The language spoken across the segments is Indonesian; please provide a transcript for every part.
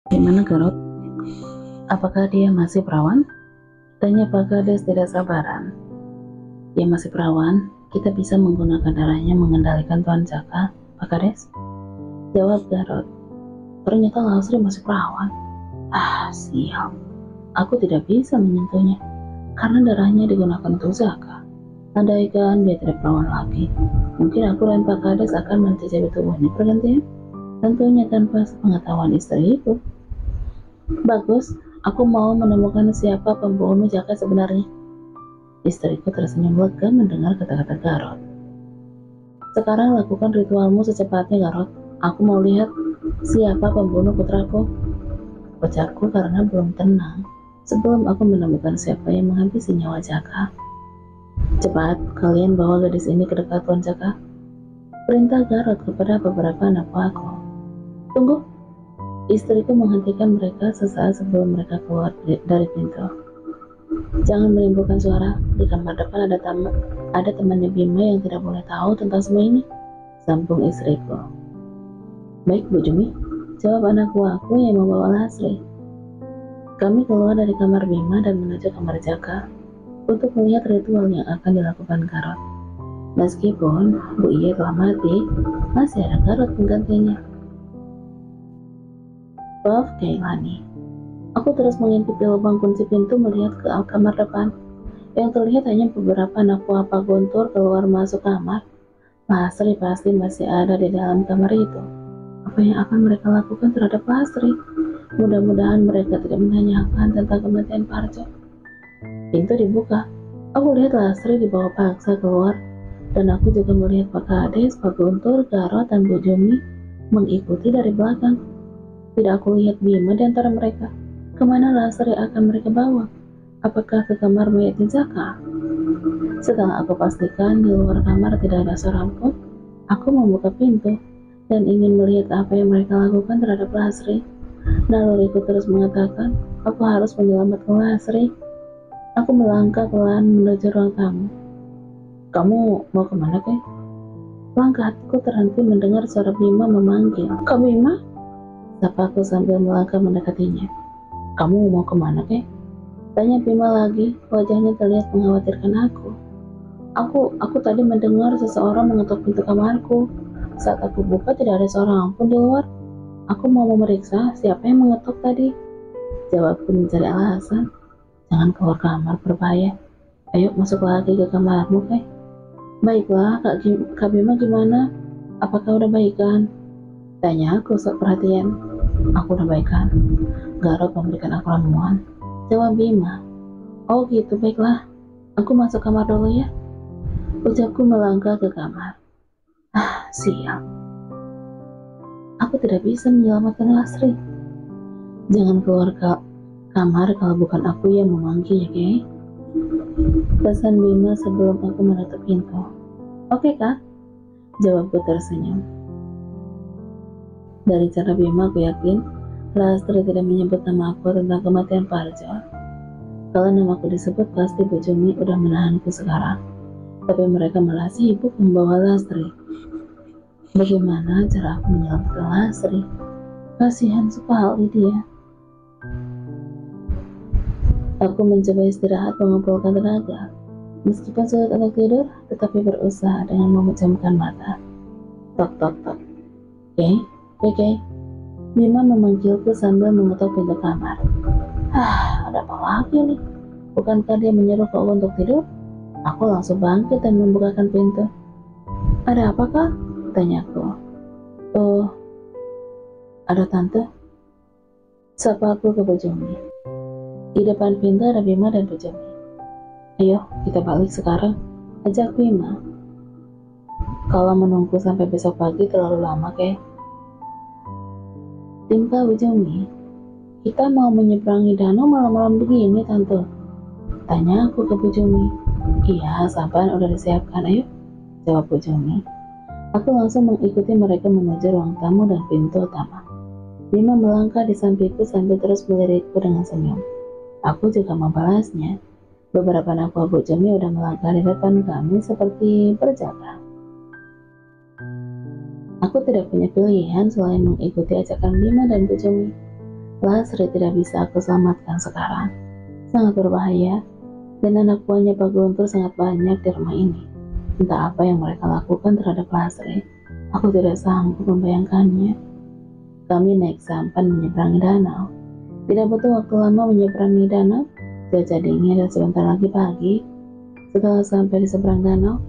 Gimana Garot? Apakah dia masih perawan? Tanya Pak Kades tidak sabaran. Dia masih perawan, kita bisa menggunakan darahnya mengendalikan Tuan Jaka, Pak Kades? Jawab Garot. Ternyata Lasri masih perawan. Ah, sial. Aku tidak bisa menyentuhnya, karena darahnya digunakan untuk Zaka. Andaikan dia tidak perawan lagi, mungkin aku dan Pak Kades akan mencicipi tubuhnya pergantian. Tentunya tanpa pengetahuan istri itu. Bagus, aku mau menemukan siapa pembunuh Jaka sebenarnya. Istriku tersenyum lega mendengar kata-kata Garot. Sekarang lakukan ritualmu secepatnya, Garot. Aku mau lihat siapa pembunuh putraku. Ucapku karena belum tenang sebelum aku menemukan siapa yang menghabisi nyawa Jaka. Cepat, kalian bawa gadis ini ke dekat Tuan Jaka. Perintah Garot kepada beberapa anak buahku. Tunggu, istriku menghentikan mereka sesaat sebelum mereka keluar dari pintu. Jangan menimbulkan suara. Di kamar depan ada temannya Bima yang tidak boleh tahu tentang semua ini. Sambung istriku. Baik Bu Jumi, jawab anak buahku yang membawa Lasri. Kami keluar dari kamar Bima dan menuju kamar Jaka untuk melihat ritual yang akan dilakukan Garot. Meskipun Bu Iye telah mati, masih ada Garot penggantinya. Maaf Kailani. Aku terus mengintip di lubang kunci pintu melihat ke kamar depan. Yang terlihat hanya beberapa anak buah Pak Guntur keluar masuk kamar. Lasri pasti masih ada di dalam kamar itu. Apa yang akan mereka lakukan terhadap Lasri? Mudah-mudahan mereka tidak menanyakan tentang kematian Parjo. Pintu dibuka. Aku lihat Lasri dibawa paksa keluar, dan aku juga melihat Pak Kades, Pak Guntur, Garot, dan Bu Jumi mengikuti dari belakang. Tidak aku lihat Bima di antara mereka. Kemana Lasri akan mereka bawa? Apakah ke kamar mayat Jaka? Setelah aku pastikan di luar kamar tidak ada seorang pun, aku membuka pintu dan ingin melihat apa yang mereka lakukan terhadap Lasri. Naluriku terus mengatakan, aku harus menyelamatkan Lasri. Aku melangkah pelan menuju ruang tamu. Kamu mau kemana, Kay? Langkahku terhenti mendengar suara Bima memanggil. Kak Bima? Sapaku sambil melangkah mendekatinya. Kamu mau kemana, Kay? Tanya Bima lagi, wajahnya terlihat mengkhawatirkan aku. Aku tadi mendengar seseorang mengetuk pintu kamarku. Saat aku buka tidak ada seorang pun di luar. Aku mau memeriksa siapa yang mengetuk tadi. Jawabku mencari alasan. Jangan keluar kamar, berbahaya. Ayo masuk lagi ke kamarmu, Kay. Baiklah, Kak Bima gimana? Apakah udah baikan? Tanya aku sok perhatian. Aku udah baikan. Garot memberikan aku ramuan. Jawab Bima. Oh gitu, baiklah. Aku masuk kamar dulu ya. Ucapku melangkah ke kamar. Ah, sial. Aku tidak bisa menyelamatkan Lasri. Jangan keluar ke kamar kalau bukan aku yang memanggil ya, Kay. Pesan Bima sebelum aku menutup pintu. Oke, Kak. Jawabku tersenyum. Dari cara Bima aku yakin Lasri tidak menyebut nama aku tentang kematian Parjo. Kalau namaku disebut pasti Bu Jumi udah menahanku sekarang. Tapi mereka malah sibuk membawa Lasri. Bagaimana cara aku menyelamatkan Lasri? Kasihan sekali dia. Aku mencoba istirahat mengumpulkan tenaga. Meskipun sulit untuk tidur, tetapi berusaha dengan memejamkan mata. Tok tok tok. Oke. Bima memanggilku sambil mengetuk pintu kamar. Ada apa lagi nih? Bukankah dia menyuruh kau untuk tidur? Aku langsung bangkit dan membukakan pintu. Ada apa, Kak? Tanyaku. Oh, ada tante? Sapa aku ke Bu Jumi. Di depan pintu ada Bima dan Bu Jumi. Ayo, kita balik sekarang. Ajak Bima. Kalau menunggu sampai besok pagi terlalu lama, Kay. Timpa Bu Jumi. Kita mau menyeberangi danau malam-malam begini, Tante. Tanya aku ke Bu Jumi. Iya, sampan udah disiapkan, ayo. Jawab Bu Jumi. Aku langsung mengikuti mereka menuju ruang tamu dan pintu utama. Bima melangkah di sampingku sambil terus melirikku dengan senyum. Aku juga membalasnya. Beberapa anak buah Bu Jumi udah melangkah di depan kami seperti berjaga. Aku tidak punya pilihan selain mengikuti ajakan Bima dan Bu Jumi. Lasri tidak bisa aku selamatkan sekarang. Sangat berbahaya, dan anak buahnya Pak Guntur sangat banyak di rumah ini. Entah apa yang mereka lakukan terhadap Lasri. Aku tidak sanggup membayangkannya. Kami naik sampan menyeberangi danau. Tidak butuh waktu lama menyeberangi danau. Cuaca dingin dan sebentar lagi pagi. Setelah sampai di seberang danau,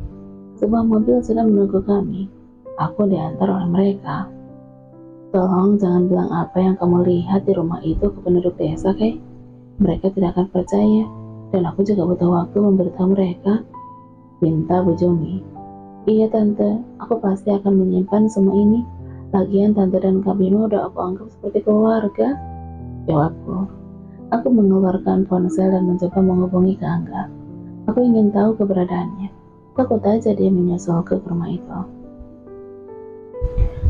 sebuah mobil sudah menunggu kami. Aku diantar oleh mereka. Tolong jangan bilang apa yang kamu lihat di rumah itu ke penduduk desa, Kay. Mereka tidak akan percaya, dan aku juga butuh waktu memberitahu mereka. Pinta Bu Jumi. Iya tante, aku pasti akan menyimpan semua ini. Lagian tante dan Kak Bima udah aku anggap seperti keluarga. Jawabku. Aku mengeluarkan ponsel dan mencoba menghubungi Kak Angga. Aku ingin tahu keberadaannya. Takut aja dia menyusul ke rumah itu.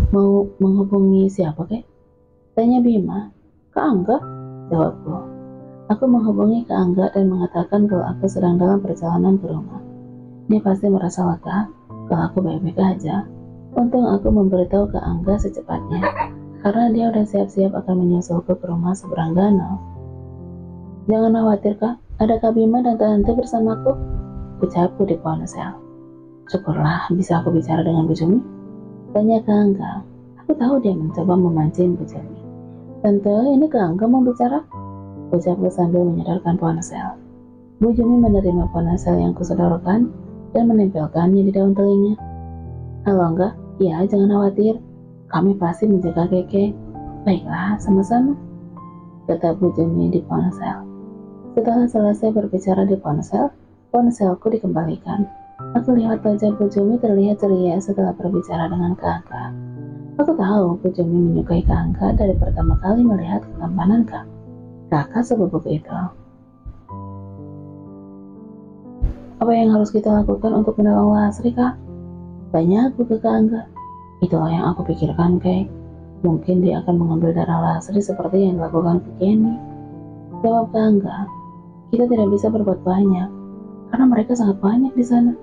Mau menghubungi siapa, Kek? Tanya Bima. Kak Angga? Jawabku. Aku menghubungi Kak Angga dan mengatakan kalau aku sedang dalam perjalanan ke rumah. Dia pasti merasa lega kalau aku baik-baik aja. Untung aku memberitahu Kak Angga secepatnya, karena dia udah siap-siap akan menyusulku ke rumah seberang danau. Jangan khawatir, Kak. Ada Kak Bima dan Tante bersamaku. Ucapku di ponsel. Syukurlah bisa aku bicara dengan Bu Jumi. Tanya Kak Angga. Aku tahu dia mencoba memancing Bu Jumi. Tante, ini Kak Angga mau bicara? Ucapku sambil menyadarkan ponsel. Bu Jumi menerima ponsel yang kusodorkan dan menempelkannya di daun telinga. Halo Angga, ya jangan khawatir. Kami pasti menjaga Keke. Baiklah, sama-sama. Kata Bu Jumi di ponsel. Setelah selesai berbicara di ponsel, ponselku dikembalikan. Aku lihat wajah Bu Jumi terlihat ceria setelah berbicara dengan Kak Angga. Aku tahu Bu Jumi menyukai Kak Angga dari pertama kali melihat ketampanan kakak sebubuk itu. Apa yang harus kita lakukan untuk menolong Lasri, Kak? Tanya aku ke Kak Angga. Itulah yang aku pikirkan, Kay. Mungkin dia akan mengambil darah Lasri seperti yang dilakukan ke Kenny. Jawab Kak Angga. Kita tidak bisa berbuat banyak, karena mereka sangat banyak di sana.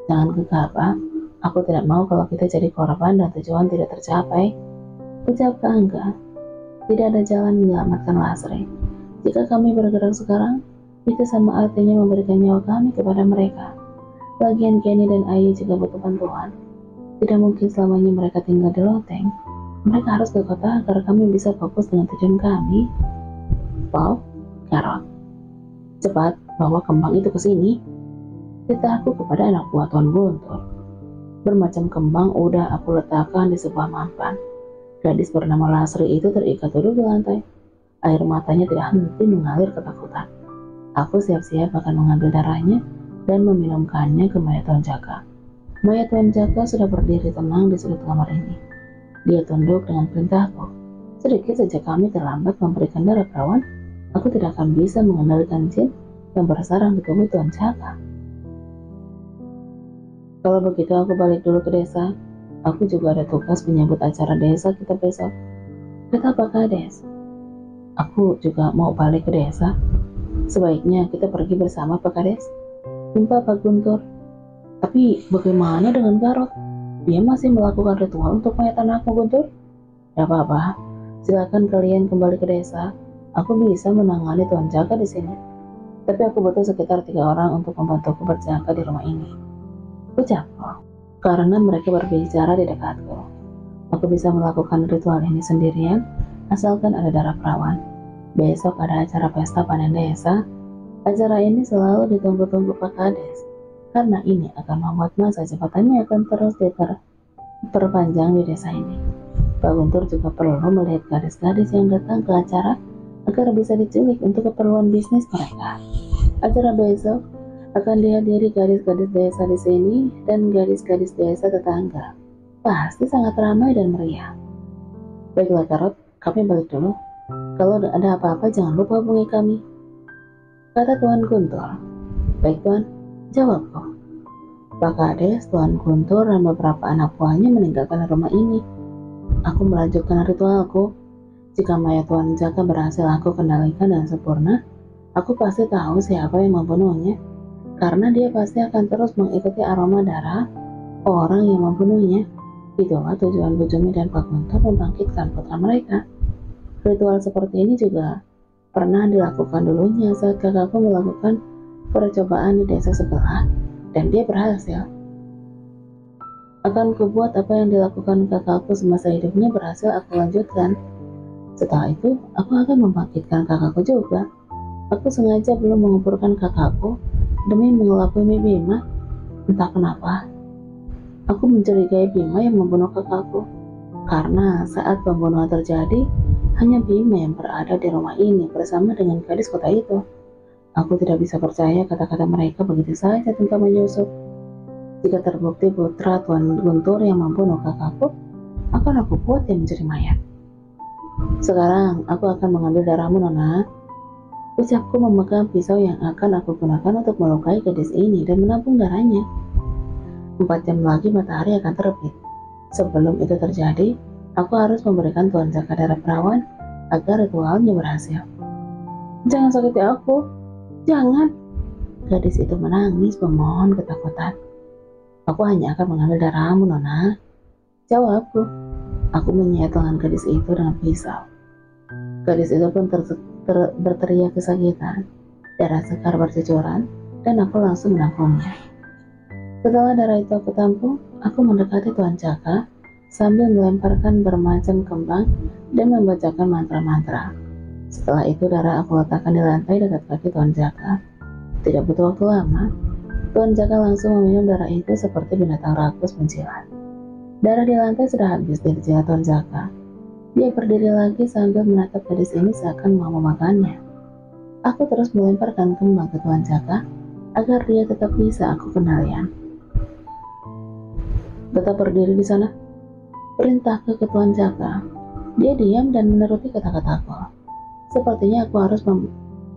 Jangan gegabah, aku tidak mau kalau kita jadi korban dan tujuan tidak tercapai. Ucap Kak Angga. Tidak ada jalan menyelamatkan Lasri. Jika kami bergerak sekarang, itu sama artinya memberikan nyawa kami kepada mereka. Lagian Kenny dan Ayu juga butuh bantuan. Tidak mungkin selamanya mereka tinggal di loteng. Mereka harus ke kota agar kami bisa fokus dengan tujuan kami. Wow, Karot. Cepat bawa kembang itu ke sini. Ceritaku kepada anak buah Tuan Guntur. Bermacam kembang udah aku letakkan di sebuah mampan. Gadis bernama Lasri itu terikat duduk di lantai. Air matanya tidak henti mengalir ketakutan. Aku siap-siap akan mengambil darahnya dan meminumkannya ke mayat Tuan Jaka. Mayat Tuan Jaka sudah berdiri tenang di sudut kamar ini. Dia tunduk dengan perintahku. Sedikit saja kami terlambat memberikan darah perawan, aku tidak akan bisa mengendalikan jin yang bersarang di tubuh Tuan Jaka. Kalau begitu aku balik dulu ke desa. Aku juga ada tugas menyambut acara desa kita besok. Kata Pak Kades. Aku juga mau balik ke desa. Sebaiknya kita pergi bersama Pak Kades. Timpa Pak Guntur. Tapi bagaimana dengan Garot? Dia masih melakukan ritual untuk mayat anakmu, Guntur? Tidak apa-apa. Silakan kalian kembali ke desa. Aku bisa menangani Tuan Jaka di sini. Tapi aku butuh sekitar 3 orang untuk membantuku berjaga di rumah ini. Ucapku. Karena mereka berbicara di dekatku. Aku bisa melakukan ritual ini sendirian, asalkan ada darah perawan. Besok ada acara pesta panen desa. Acara ini selalu ditunggu-tunggu Pak Kades, karena ini akan membuat masa jabatannya akan terus diperpanjang di desa ini. Pak Guntur juga perlu melihat gadis-gadis yang datang ke acara agar bisa diculik untuk keperluan bisnis mereka. Acara besok akan dihadiri gadis-gadis desa di sini dan gadis-gadis desa tetangga. Pasti sangat ramai dan meriah. Baiklah Karot, kami balik dulu. Kalau ada apa-apa jangan lupa hubungi kami. Kata Tuan Guntur. Baik Tuan, jawabku. Pak Kades, Tuan Guntur dan beberapa anak buahnya meninggalkan rumah ini. Aku melanjutkan ritualku. Jika mayat Tuan Jaka berhasil aku kendalikan dengan sempurna, aku pasti tahu siapa yang membunuhnya. Karena dia pasti akan terus mengikuti aroma darah orang yang membunuhnya. Itulah tujuan Bu Jumi dan Pak Guntur membangkitkan putra mereka. Ritual seperti ini juga pernah dilakukan dulunya saat kakakku melakukan percobaan di desa sebelah, dan dia berhasil. Akan kubuat apa yang dilakukan kakakku semasa hidupnya berhasil aku lanjutkan. Setelah itu, aku akan membangkitkan kakakku juga. Aku sengaja belum menguburkan kakakku demi mengelabui Bima. Entah kenapa, aku mencurigai Bima yang membunuh kakakku. Karena saat pembunuhan terjadi, hanya Bima yang berada di rumah ini bersama dengan gadis kota itu. Aku tidak bisa percaya kata-kata mereka begitu saja tanpa menyusup. Jika terbukti putra Tuan Guntur yang membunuh kakakku, akan aku buat dia menjadi mayat. Sekarang aku akan mengambil darahmu, Nona. Ucapku memegang pisau yang akan aku gunakan untuk melukai gadis ini dan menampung darahnya. 4 jam lagi matahari akan terbit. Sebelum itu terjadi, aku harus memberikan Tuan Jaka darah perawan agar ritualnya berhasil. Jangan sakiti aku, jangan. Gadis itu menangis memohon ketakutan. Aku hanya akan mengambil darahmu, Nona. Jawabku. Aku menyayat tangan gadis itu dengan pisau. Gadis itu pun berteriak kesakitan. Darah sekar bercucuran dan aku langsung menampungnya. Setelah darah itu aku tampung, aku mendekati Tuan Jaka sambil melemparkan bermacam kembang dan membacakan mantra-mantra. Setelah itu darah aku letakkan di lantai dekat kaki Tuan Jaka. Tidak butuh waktu lama, Tuan Jaka langsung meminum darah itu seperti binatang rakus menjilat. Darah di lantai sudah habis dari jilat Tuan Jaka. Dia berdiri lagi sambil menatap gadis ini seakan mau memakannya. Aku terus melemparkan kembang ke Tuan Jaka agar dia tetap bisa aku kendalikan. Tetap berdiri di sana, perintah ke Tuan Jaka. Dia diam dan menuruti kata-kataku. Sepertinya aku harus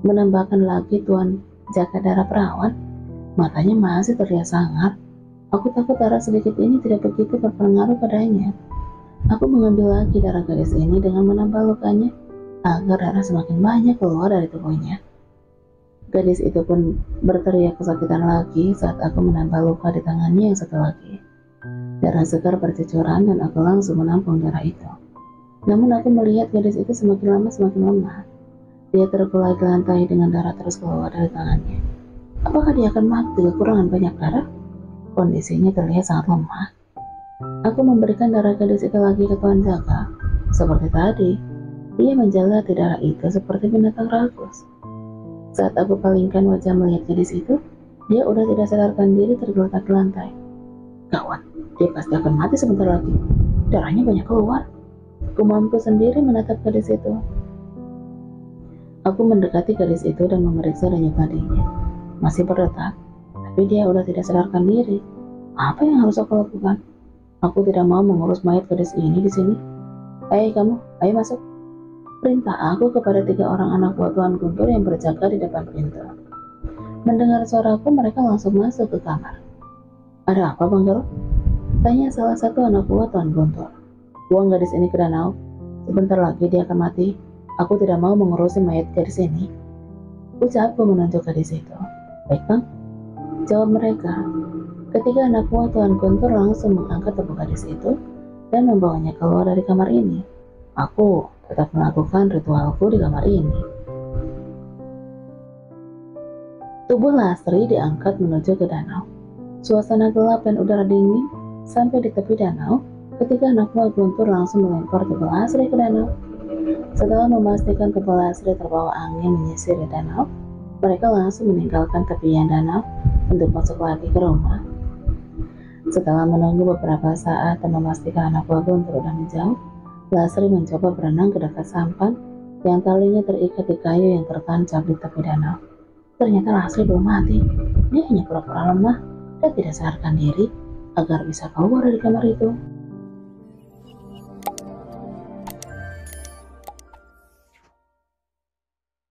menambahkan lagi Tuan Jaka darah perawan. Matanya masih terlihat sangar. Aku takut darah sedikit ini tidak begitu berpengaruh padanya. Aku mengambil lagi darah gadis ini dengan menambah lukanya agar darah semakin banyak keluar dari tubuhnya. Gadis itu pun berteriak kesakitan lagi saat aku menambah luka di tangannya yang satu lagi. Darah segar bercucuran dan aku langsung menampung darah itu. Namun aku melihat gadis itu semakin lama semakin lemah. Dia terkulai di lantai dengan darah terus keluar dari tangannya. Apakah dia akan mati kekurangan banyak darah? Kondisinya terlihat sangat lemah. Aku memberikan darah gadis itu lagi ke Tuan Jaka. Seperti tadi, dia menjalati darah itu seperti binatang rakus. Saat aku palingkan wajah melihat gadis itu, dia udah tidak sadarkan diri tergeletak di lantai. Gawat, dia pasti akan mati sebentar lagi. Darahnya banyak keluar. Aku mampu sendiri menatap gadis itu. Aku mendekati gadis itu dan memeriksa denyut nadinya. Masih berdetak. Tapi dia udah tidak sadarkan diri. Apa yang harus aku lakukan? Aku tidak mau mengurus mayat gadis ini di sini. Kamu, ayo masuk. Perintah aku kepada 3 orang anak buah Tuan Guntur yang berjaga di depan pintu. Mendengar suaraku, mereka langsung masuk ke kamar. Ada apa, Bang Garo? Tanya salah satu anak buah Tuan Guntur. Buang gadis ini ke danau. Sebentar lagi dia akan mati. Aku tidak mau mengurusi mayat gadis ini. Ucapku menunjuk gadis itu. Baik, Bang. Jawab mereka. Ketiga anak buah Tuan Guntur langsung mengangkat tubuh gadis itu dan membawanya keluar dari kamar ini. Aku tetap melakukan ritualku di kamar ini. Tubuh Lasri diangkat menuju ke danau. Suasana gelap dan udara dingin. Sampai di tepi danau, ketiga anak buah Guntur langsung melempar tubuh Lasri ke danau. Setelah memastikan tubuh Lasri terbawa angin menyisir di danau, mereka langsung meninggalkan tepian danau untuk masuk lagi ke rumah. Setelah menunggu beberapa saat dan memastikan anak buah Guntur sudah menjauh, Lasri mencoba berenang ke dekat sampan yang talinya terikat di kayu yang tertancap di tepi danau. Ternyata Lasri belum mati. Dia hanya pura-pura lemah dan tidak sadarkan diri agar bisa keluar dari kamar itu.